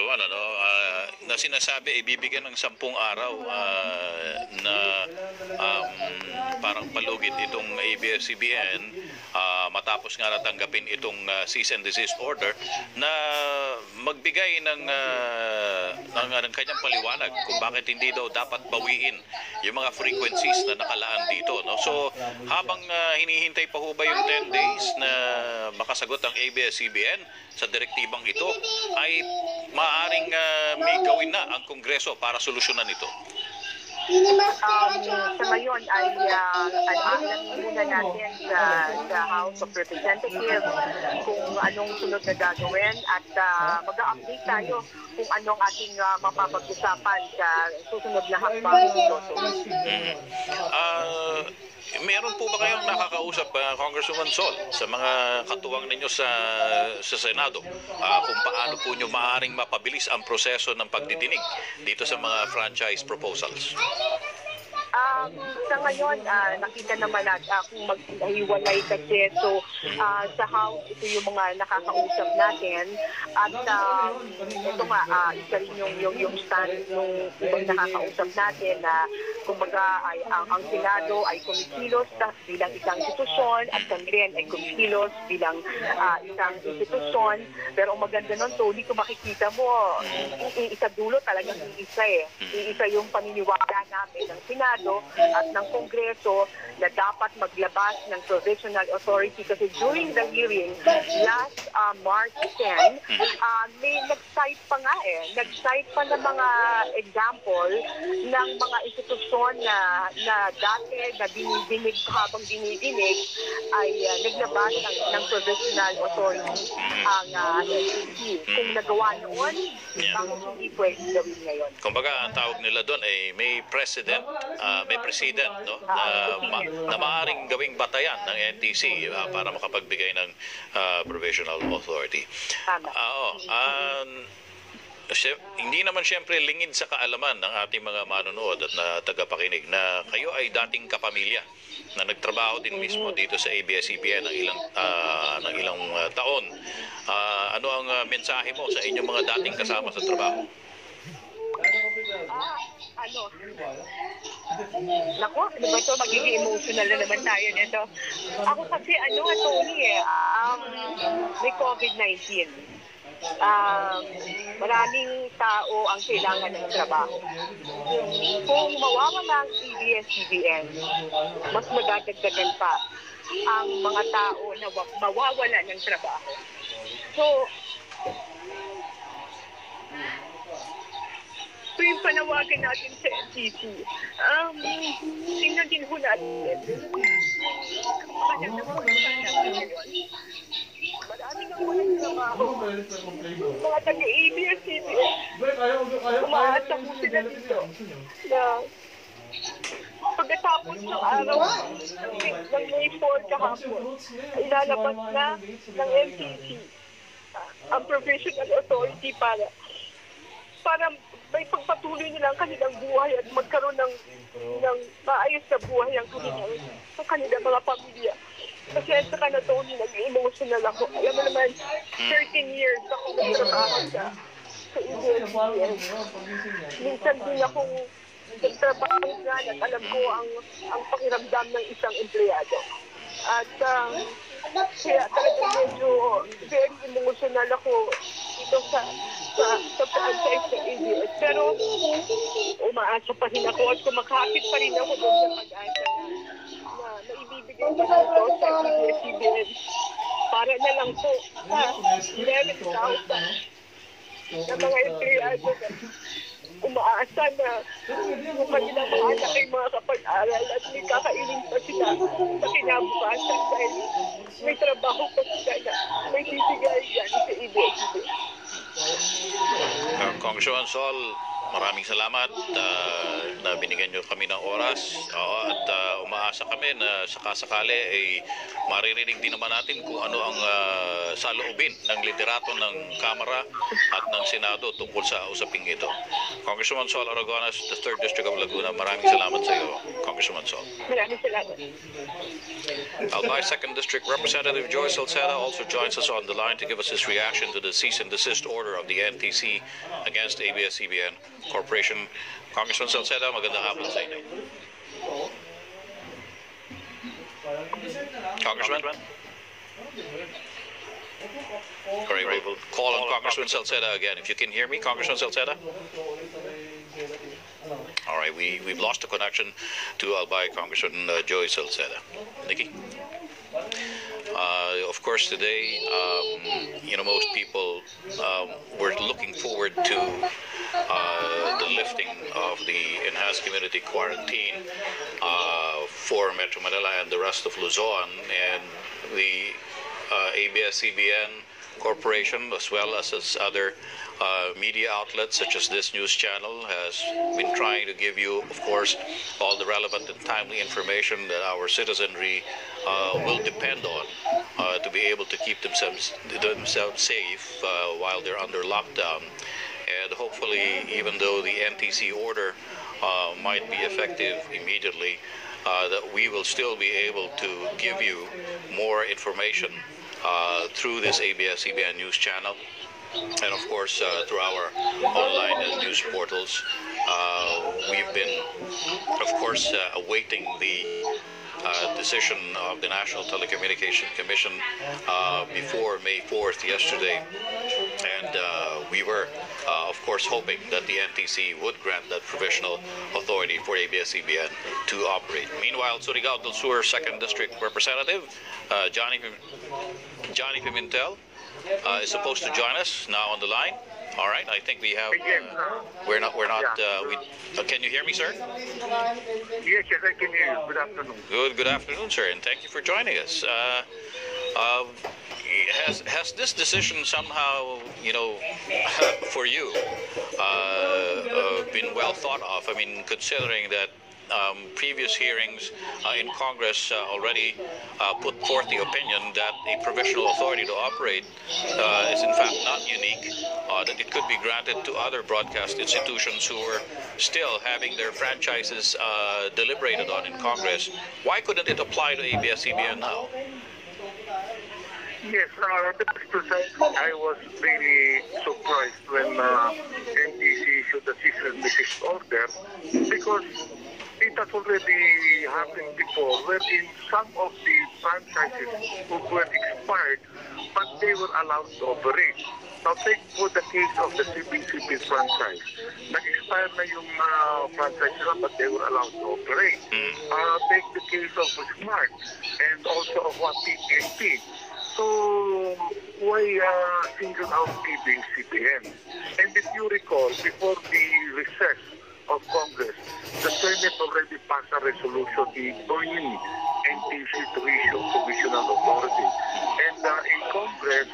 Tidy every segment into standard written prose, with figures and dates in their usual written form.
Congresswoman, na sinasabi ibibigyan ng 10 araw na parang palugit itong ABS CBN matapos nga natanggapin itong cease and desist order na magbigay ng kanyang paliwanag kung bakit hindi daw dapat bawiin yung mga frequencies na nakalaan dito. No? So habang hinihintay pa ho ba yung 10 days na makasagot ang ABS CBN sa direktibang ito, ay maaaring may gawin na ang Kongreso para solusyonan ito? Sa ngayon ay alam muna natin sa House of Representatives kung anong sunod na gagawin at mag-update tayo kung anong ating mapapag-usapan sa susunod na hakbang dito. Meron po ba kayong nakakausap, Congresswoman Sol, sa mga katuwang ninyo sa Senado kung paano po nyo maaaring mapabilis ang proseso ng pagdidinig dito sa mga franchise proposals? Sa ngayon, nakita naman natin kung maghiwalay kasi. So, sa House, ito yung mga nakakausap natin. At ito nga, isa rin yung stand ng ibang nakakausap natin na kumbaga ang Senado ay kumikilos bilang isang institusyon at Kongres ay kumikilos bilang isang institusyon. Pero ang maganda nun, Tony, kung makikita mo, isa dulo talagang iisa eh. Iisa yung paniniwala namin ng Senado at ng Kongreso na dapat maglabas ng provisional authority kasi during the hearing last March 10, may nag-cite pa nga nag-cite pa ng mga example ng mga institusyon na dati na dinidinig habang dinidinig ay naglabas ng provisional authority ang NTC. Kung nagawa noon, bakit hindi pwede gawin ngayon? Kumbaga, ang tawag nila doon ay may president, no, na maaaring gawing batayan ng NTC para makapagbigay ng provisional authority. Hindi naman siyempre lingid sa kaalaman ng ating mga manonood at na tagapakinig na kayo ay dating kapamilya na nagtrabaho din mismo dito sa ABS CBN ng ilang taon. Ano ang mensahe mo sa inyong mga dating kasama sa trabaho? Naku, ano ba ito? Magiging emotional na naman tayo nito. Ako kasi, Tony, may COVID-19. Maraming tao ang kailangan ng trabaho. Kung mawawala ang ABS CBN, mas madadagdagan pa ang mga tao na mawawala ng trabaho. So, yung panawagan natin sa NTC, tingnan din ho natin. Marami na po ng trabaho. Mga taga-ABS CBN, umaasa po sila dito na pagkatapos ng araw ng May 4 kahapon, ay lalabas na ng NTC ang provisional authority para may pagpatuloy nila ang kanilang buhay at magkaroon ng maayos na buhay ang kanilang mga pamilya. Kasi sa ka na, Tony, nag-emotional ako. Alam mo naman, 13 years ako nagtrabaho sa ABS-CBN. Minsan din akong nagtrabaho dyan at alam ko ang pakiramdam ng isang empleyado. At kaya talagang medyo very emotional ako dito sa franchise sa ABS. Pero umaasa pa rin ako at kumakapit pa rin ako doon sa pag-asa na maibibigay pa dito sa ABS CBN para na lang po sa 11,000 na mga empleyado na umaasa na yung kanilang mga anak ay mga kapag-aral at may kakainin pa sila sa kinabukasan dahil may trabaho pa sila na may bibigay yan sa ABS. Congresswoman Sol, maraming salamat na binigyan nyo kami ng oras at umaasa kami na sakasakali ay maririnig din naman natin kung ano ang saloobin ng liderato ng Kamara at ng Senado tungkol sa usaping ito. Congresswoman Sol Aragones, the 3rd District of Laguna, maraming salamat sa iyo, Congresswoman Sol. Maraming salamat. Albay 2nd District Representative Joy Salceda also joins us on the line to give us his reaction to the cease and desist order of the NTC against ABS CBN Corporation. Congressman Salceda, magandang hapon sa inyo. Congressman? All right, we'll call on Congressman Salceda again. If you can hear me, Congressman Salceda? All right, we've lost the connection to Albay Congressman Joy Salceda. Nikki? Of course, today, most people were looking forward to the lifting of the enhanced community quarantine for Metro Manila and the rest of Luzon, and the ABS CBN Corporation, as well as its other media outlets such as this news channel, has been trying to give you, of course, all the relevant and timely information that our citizenry will depend on to be able to keep themselves safe while they're under lockdown. And hopefully, even though the NTC order might be effective immediately, that we will still be able to give you more information through this ABS CBN news channel, and of course through our online news portals. We've been, of course, awaiting the decision of the National Telecommunication Commission before May 4th yesterday, and we were of course hoping that the NTC would grant that provisional authority for ABS CBN to operate. Meanwhile, Surigao del Sur 2nd District Representative Johnny Pimentel is supposed to join us now on the line. All right, I think we have. Can you hear me, sir? Yes, I can hear you. Good afternoon. Good afternoon, sir, and thank you for joining us. Has this decision somehow, for you, been well thought of? I mean, considering that previous hearings in Congress already put forth the opinion that a provisional authority to operate is in fact not unique, that it could be granted to other broadcast institutions who are still having their franchises deliberated on in Congress. Why couldn't it apply to ABS CBN now? Yes, that's precise. I was really surprised when NTC issued the cease and desist order, because it has already happened before, wherein some of the franchises were expired, but they were allowed to operate. Now, take for the case of the CBN franchise. Nag-expire na yung franchise nila, but they were allowed to operate. Take the case of Smart and also of PPNP. So, why single out ABS CBN? And if you recall, before the recess of Congress, the Senate already passed a resolution imploring NTC to issue provisional authority. And in Congress,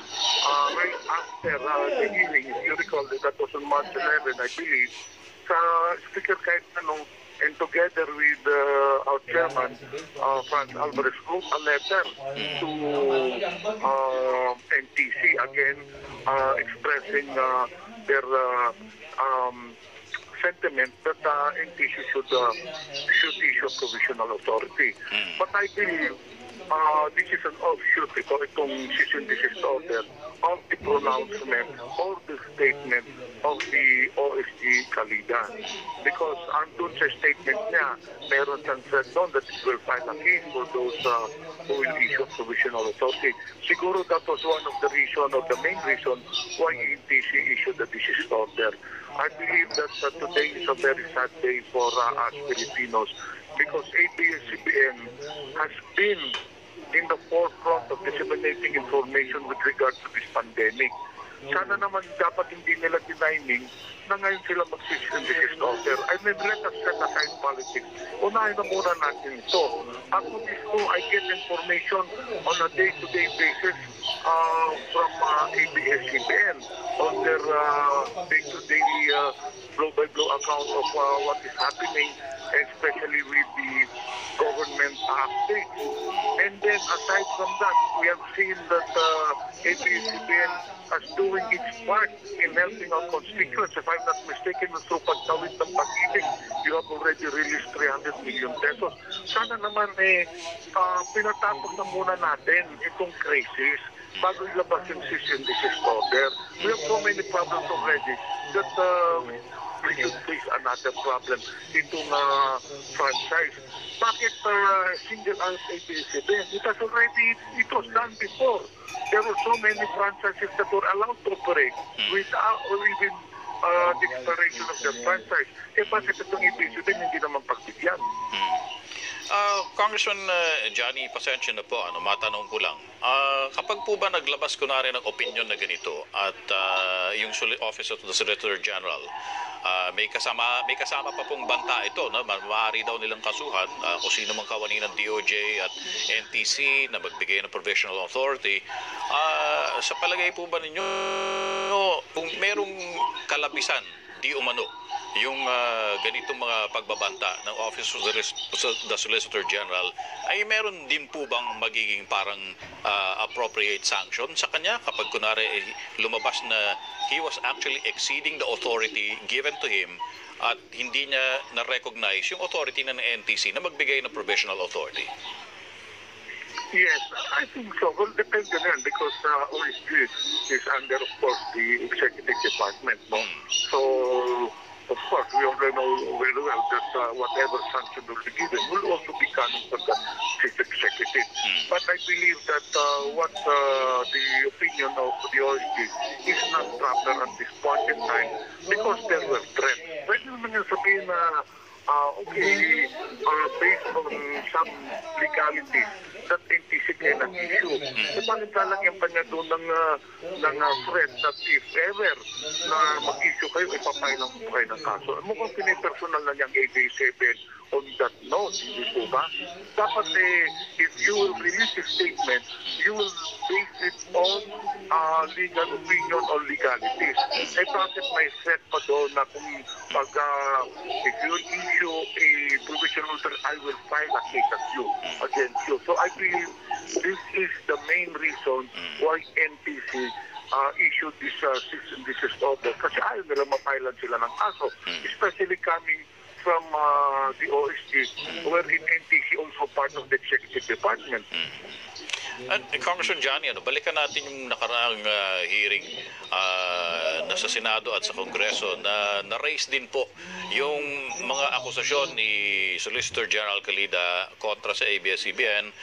right after the hearing, if you recall, that was on March 11, I believe, Speaker kahit and together with our chairman, Franz Alvarez, wrote a letter to NTC again, expressing their sentiment that NTC should issue provisional authority. But I believe this is an offshoot, itong cease and desist order, of the pronouncement or the statement of the OSG Kalida. Because andun sa statement niya, meron siyang said doon that it will file a case for those who will issue provisional authority. Siguro that was one of the reason, or the main reason, why NTC issued the desist order. I believe that today is a very sad day for us Filipinos, because ABS CBN has been in the forefront of disseminating information with regard to this pandemic. Sana naman dapat hindi nila denying na ngayon sila mag-cease and desist order. I mean, let us set aside politics. Unahin na muna natin ito. Ako mismo, I get information on a day-to-day basis from ABS CBN on their day-to-day blow-by-blow account of what is happening especially with the government updates. And then aside from that, we have seen that ABS CBN is doing its part in helping our constituents. If I'm not mistaken, through pagtawid ng pag-ibig, you have already released 300 million pesos. Sana naman pinatapos na muna natin itong crisis bago ilabas yung cease and desist order. We have so many problems already that we should face another problem itong franchise. Bakit single out ABS-CBN? It was done before. There were so many franchises that were allowed to operate without or even the expiration of their franchise. Bakit itong ABS-CBN hindi naman pagbigyan? Congressman Johnny, pasensya na po, matanong ko lang. Kapag po ba naglabas kunwari ng opinion na ganito at yung Office of the Solicitor General, may kasama pa pong banta ito, no? Maaari daw nilang kasuhan kung sino mang kawani ng DOJ at NTC na magbigay ng provisional authority. Sa palagay po ba ninyo, kung merong kalabisan, di umano, yung ganitong mga pagbabanta ng Office of the Solicitor General, ay meron din po bang magiging parang appropriate sanction sa kanya kapag kunwari lumabas na he was actually exceeding the authority given to him at hindi niya na-recognize yung authority ng NTC na magbigay ng provisional authority? Yes, I think so. Well, depende na yan because OSG is under, of course, the executive department. No? So, of course, we already know very well that whatever sanction will be given will also be coming from the chief executive. But I believe that what the opinion of the OSG is not proper at this point in time because there were threats. Pwede naman yung sabihin na, okay, based on some legalities that NTC cannot issue. Bakit lalagyan pa niya doon ng threat that if ever na mag-issue kayo, ipapay lang po kayo ng kaso. Mukhang pinipersonal na niyang ABS-CBN on that note, hindi po ba? Dapat if you will release a statement, you will base it on legal opinion or legalities. Bakit may threat pa doon na kung if you issue a provisional order, I will file a case against you. So I believe this is the main reason why NTC issued this cease and desist order. Kasi ayaw nila mapailan sila ng kaso, especially coming from the OSG, wherein NTC also part of the executive department. Congressman Johnny, balikan natin yung nakaraang hearing nasa Senado at sa Kongreso na na-raise din po yung mga akusasyon ni Solicitor General Calida kontra sa ABS-CBN.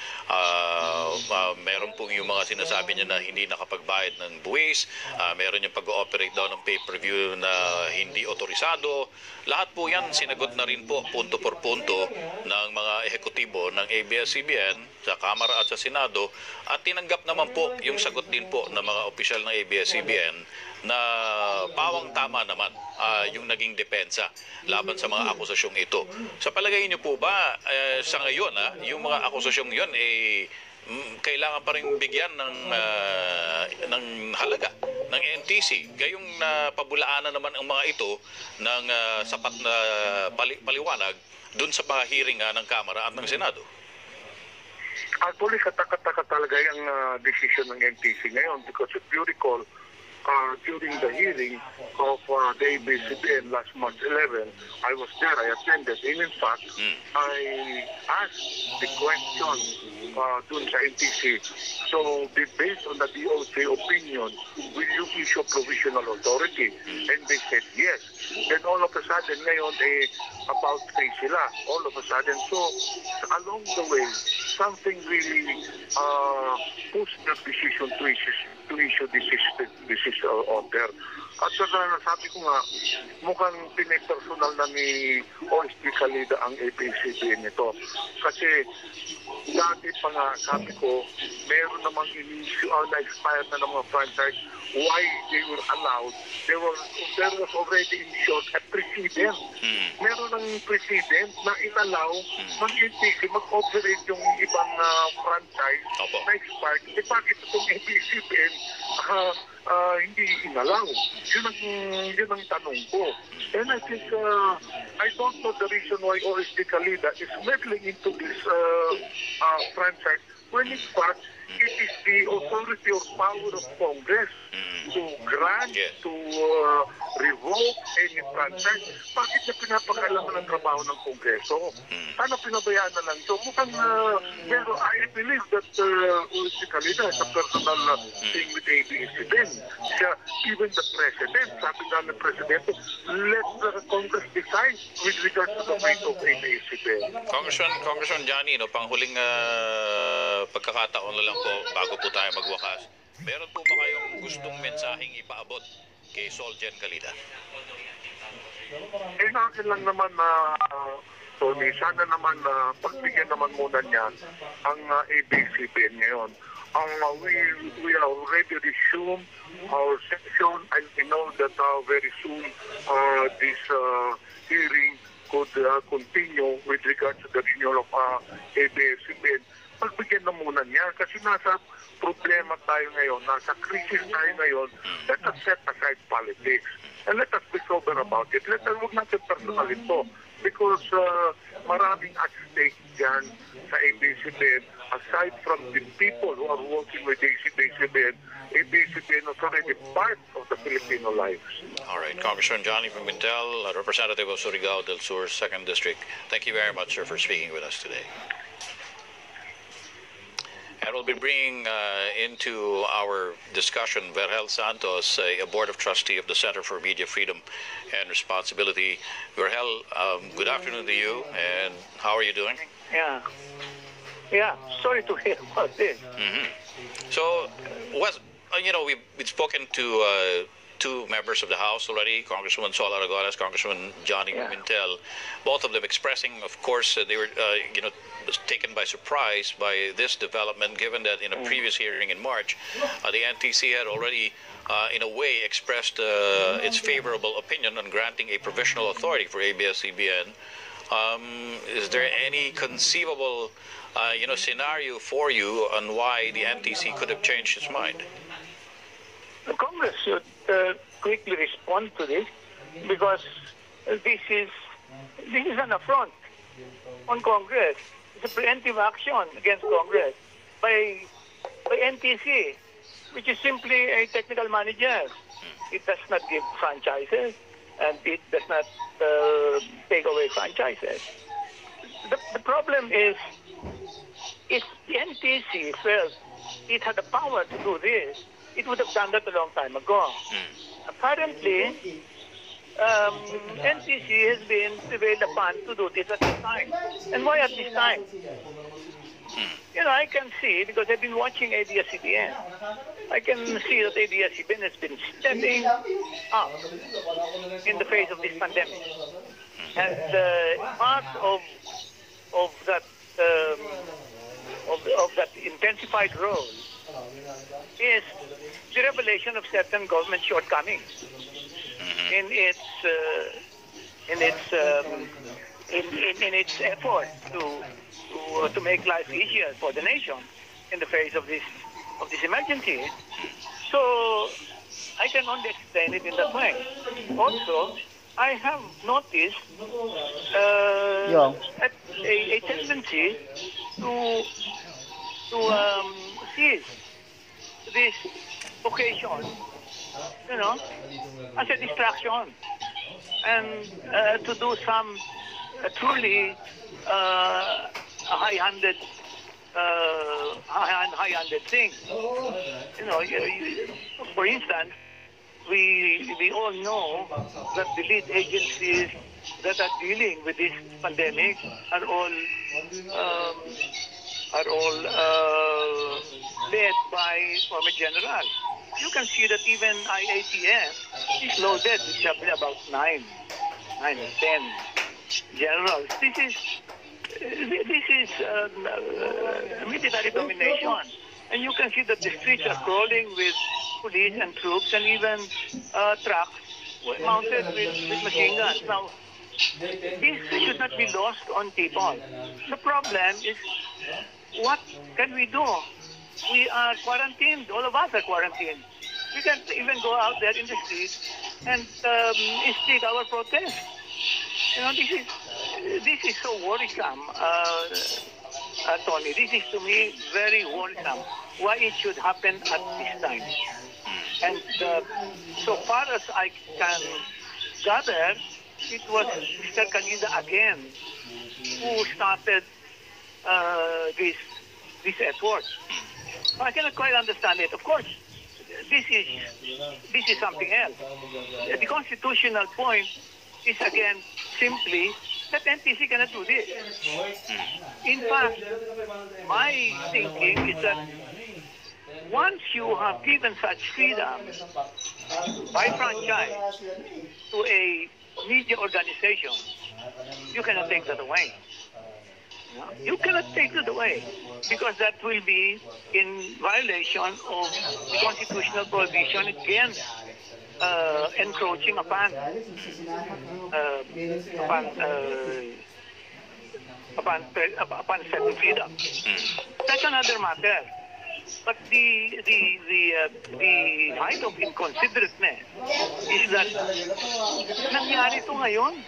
Meron pong yung mga sinasabi niya na hindi nakapagbayad ng buwis, meron yung pag-ooperate daw ng pay-per-view na hindi otorisado. Lahat po yan sinagot na rin po punto por punto ng mga ehekutibo ng ABS-CBN sa Kamara at sa Senado. At tinanggap naman po yung sagot din po ng mga opisyal ng ABS-CBN na pawang tama naman yung naging depensa laban sa mga akusasyong ito. Sa palagay niyo po ba sa ngayon yung mga akusasyong yun kailangan pa rin bigyan ng halaga ng NTC? Gayong pabulaanan naman ang mga ito ng sapat na paliwanag dun sa mga hearing ng Kamara at ng Senado. Actually, katakataka talaga yung decision ng NTC ngayon because if you recall, during the hearing of the ABS-CBN last March 11, I was there, I attended, and in fact, I asked the question dun sa NTC. So, based on the DOJ opinion, will you issue provisional authority? And they said yes. Then all of a sudden, ngayon, about face sila, all of a sudden. So, along the way, something really pushed the decision to issue this order. At saka sabi ko nga, mukhang pinipersonal na ni OSG Calida ang ABS-CBN nito. Kasi dati pa nga, sabi ko, meron namang in-issue na-expired na ng mga franchise. Why they were allowed? There was already insured a precedent. Meron ng precedent na inallow mag-NTC mag-operate yung ibang franchise na expired. Bakit itong ABS-CBN hindi inalaw? Yun ang tanong ko. And I think, I don't know the reason why OSD Calida is meddling into this franchise when in fact, it is the authority or power of Congress to grant, to revoke any franchise. Bakit na pinapakalaman ng trabaho ng Kongreso? Sana pinabayaan na lang ito. Mukhang, pero I believe that si Calida has a personal thing with ABS CBN. Even the President, sabi nga ng Presidente, let the Congress decide with regards to the fate of ABS CBN. Congressman Johnny, no, panghuling pagkakataon na lang po bago po tayo magwakas. Meron po ba kayong gustong mensaheng ipaabot kay Solgen Calida? Akin lang naman na Tony, sana naman pagbigyan naman muna niya ang ABS-CBN ngayon. We are already resumed our session and we know that very soon this hearing could continue with regard to the renewal of ABS-CBN. Pagbigyan na muna niya kasi nasa problema tayo ngayon, nasa crisis tayo ngayon. Let us set aside politics and let us be sober about it. Huwag natin personalin to because maraming at stake dyan sa ABS-CBN aside from the people who are working with ABS-CBN. ABS-CBN is already part of the Filipino lives. All right, Congressman Johnny Pimentel, representative of Surigao del Sur, 2nd District. Thank you very much, sir, for speaking with us today. And we'll be bringing into our discussion Verhel Santos, a Board of Trustee of the Center for Media Freedom and Responsibility. Verhel, good afternoon to you, and how are you doing? Yeah. Sorry to hear about this. So, we've spoken to two members of the House already, Congresswoman Sola Aragones, Congressman Johnny Pimentel, both of them expressing, of course, they were, taken by surprise by this development, given that in a previous hearing in March, the NTC had already, in a way, expressed its favorable opinion on granting a provisional authority for ABS CBN. Is there any conceivable, scenario for you on why the NTC could have changed its mind? The Congress should quickly respond to this because this is an affront on Congress. It's a preemptive action against Congress by NTC, which is simply a technical manager. It does not give franchises and it does not take away franchises. The problem is if the NTC felt it had the power to do this, it would have done that a long time ago. Apparently, NTC has been prevailed upon to do this at this time. And why at this time? I can see, because I've been watching ABS CBN, I can see that ABS CBN has been stepping up in the face of this pandemic. And part of that intensified role is the revelation of certain government shortcomings in its effort to make life easier for the nation in the face of this emergency. So I can only explain it in that way. Also, I have noticed a tendency to seize this occasion, as a distraction, and to do some truly high-handed things. For instance, we all know that the lead agencies that are dealing with this pandemic are all led by former generals. You can see that even IATF is loaded with probably about 9 or 10 generals. This is military domination, and you can see that the streets are crawling with police and troops, and even trucks mounted with machine guns. Now, this should not be lost on people. The problem is, what can we do? We are quarantined. All of us are quarantined. We can't even go out there in the street and speak our protest. This is so worrisome, Tony. This is to me very worrisome. Why it should happen at this time? And so far as I can gather, it was Mr. Canida again who started this effort. I cannot quite understand it. Of course, this is something else. The constitutional point is again simply that NTC cannot do this. In fact, my thinking is that once you have given such freedom by franchise to a media organization, you cannot take that away. You cannot take it away because that will be in violation of the constitutional prohibition against encroaching upon certain freedom. That's another matter. But the height of inconsiderateness is that nangyari ito ngayon.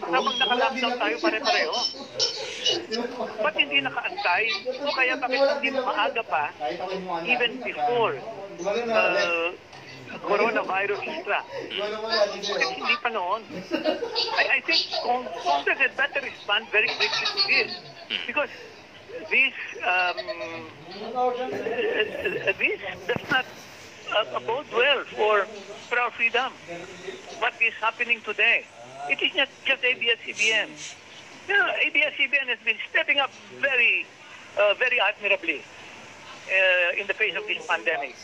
Habang naka-lockdown tayo pare-pareho. Ba't hindi nakaantay? O kaya bakit hindi maaga pa, even before coronavirus struck? Bakit hindi pa noon? I think Congress had better respond very quickly to this. Because this does not bode well for our freedom. What is happening today? It is not just ABS CBN. ABS CBN has been stepping up very admirably in the face of this pandemic,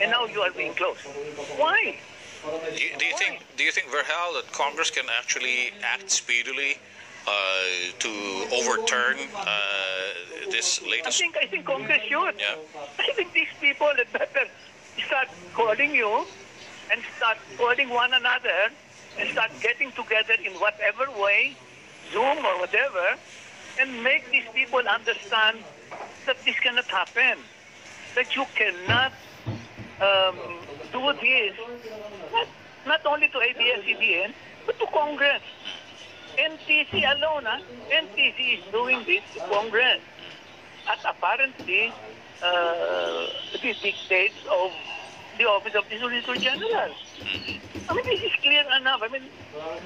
and now you are being closed. Why? Do you think, Verhal, that Congress can actually act speedily to overturn this latest? I think Congress should. Yeah. I think these people had better start calling you and start calling one another and start getting together in whatever way, Zoom or whatever, and make these people understand that this cannot happen. That you cannot do this, not only to ABS-CBN, but to Congress. NTC alone, NTC is doing this to Congress. At apparently, the dictates of the Office of the Solicitor General. I mean, this is clear enough. I mean,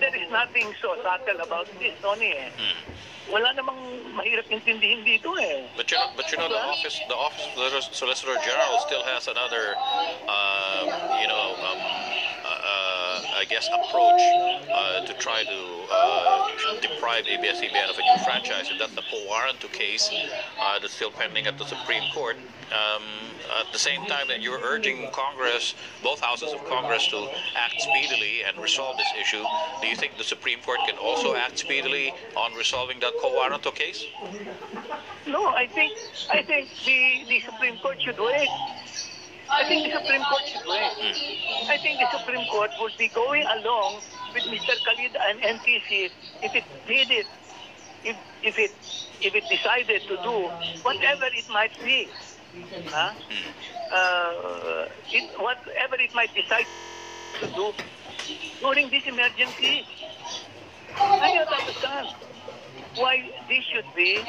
there is nothing so subtle about this, Tony. Wala namang mahirap intindihin dito eh. But you know, the office of the Solicitor General still has another, I guess, approach to try to deprive ABS CBN of a new franchise, and that's the Powaranto case that's still pending at the Supreme Court. At the same time that you're urging Congress, both houses of Congress, to act speedily and resolve this issue, do you think the Supreme Court can also act speedily on resolving that Powaranto case? No, I think the Supreme Court should wait. I think the Supreme Court should wait. I think the Supreme Court would be going along with Mr. Khalid and NTC if it did it, if it decided to do whatever it might be. Whatever it might decide to do during this emergency. I don't understand why this should be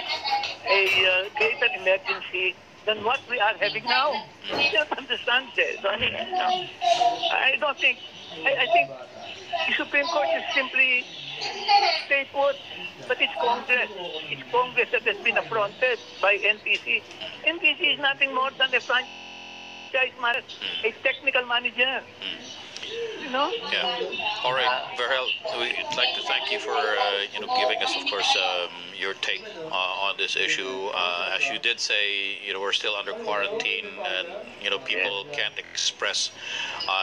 a greater emergency than what we are having now. I don't understand this. I don't think. I think the Supreme Court should simply stay put. But it's Congress. It's Congress that has been affronted by NTC. NTC is nothing more than a franchise manager, a technical manager. You know? Yeah. All right, Verhal, we'd like to thank you for giving us, of course, your take on this issue. As you did say, we're still under quarantine, and people can't express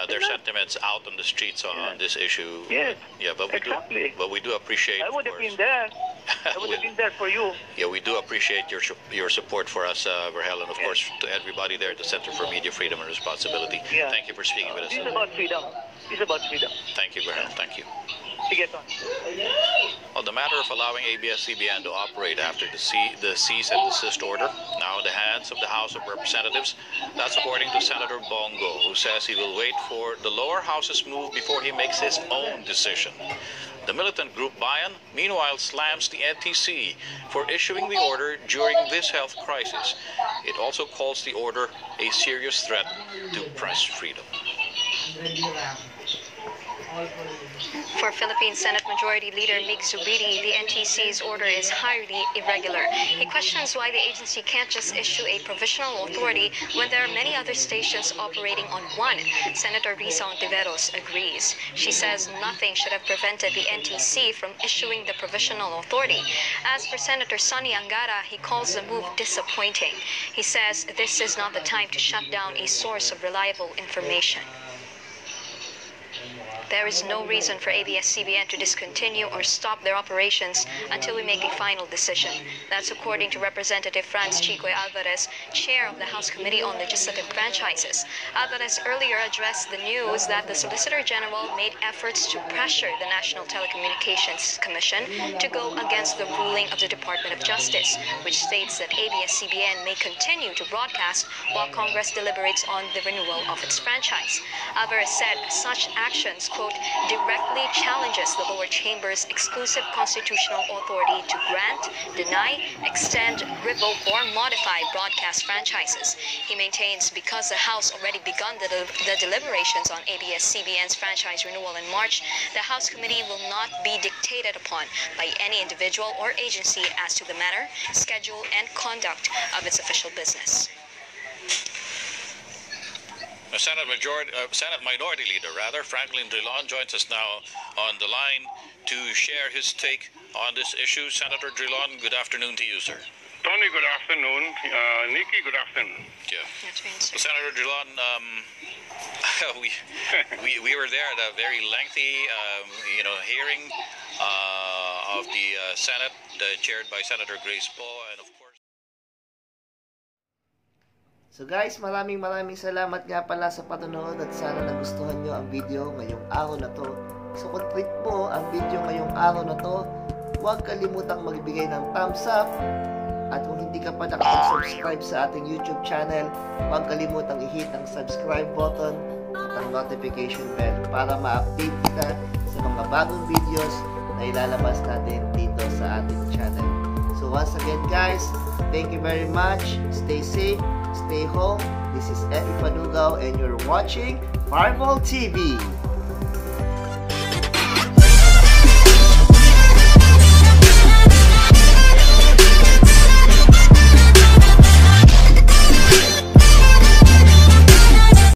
their sentiments out on the streets on this issue. Yes. Yeah, but we do appreciate. I would have been there. I would have been there for you. Yeah, we do appreciate your support for us, Verhal, and of course to everybody there at the Center for Media Freedom and Responsibility. Yeah. Thank you for speaking with us. This is about freedom. This is about freedom. Thank you, Verhal. Thank you. Sige, Ton. Well, the matter of allowing ABS CBN to operate after the cease and desist order now in the hands of the House of Representatives. That's according to Senator Bongo, who says he will wait for the lower house's move before he makes his own decision. The militant group Bayan, meanwhile, slams the NTC for issuing the order during this health crisis. It also calls the order a serious threat to press freedom. For Philippine Senate Majority Leader Mig Zubiri, the NTC's order is highly irregular. He questions why the agency can't just issue a provisional authority when there are many other stations operating on one. Senator Risa Ontiveros agrees. She says nothing should have prevented the NTC from issuing the provisional authority. As for Senator Sonny Angara, he calls the move disappointing. He says this is not the time to shut down a source of reliable information. There is no reason for ABS CBN to discontinue or stop their operations until we make a final decision. That's according to Representative Franz Chico Alvarez, chair of the House Committee on Legislative Franchises. Alvarez earlier addressed the news that the Solicitor General made efforts to pressure the National Telecommunications Commission to go against the ruling of the Department of Justice, which states that ABS CBN may continue to broadcast while Congress deliberates on the renewal of its franchise. Alvarez said such actions, quote, directly challenges the lower chamber's exclusive constitutional authority to grant, deny, extend, revoke, or modify broadcast franchises. He maintains because the House already begun the deliberations on ABS CBN's franchise renewal in March, the House Committee will not be dictated upon by any individual or agency as to the manner, schedule, and conduct of its official business. Senate Minority Leader, Franklin Drilon joins us now on the line to share his take on this issue. Senator Drilon, good afternoon to you, sir. Tony, good afternoon. Nikki, good afternoon. Yeah. That's right, sir. Senator Drilon, we were there at a very lengthy, hearing of the Senate, chaired by Senator Grace Poe, and of course. So guys, maraming salamat nga pala sa panonood at sana nagustuhan nyo ang video ngayong araw na to. So kung tweet mo ang video ngayong araw na to, huwag kalimutang magbigay ng thumbs up. At kung hindi ka pa nakapag-subscribe sa ating YouTube channel, huwag kalimutang i-hit ang subscribe button at ang notification bell para ma-update kita sa mga bagong videos na ilalabas natin dito sa ating channel. So once again guys, thank you very much. Stay safe. Stay home. This is Epi Panugao and you're watching Fireball TV.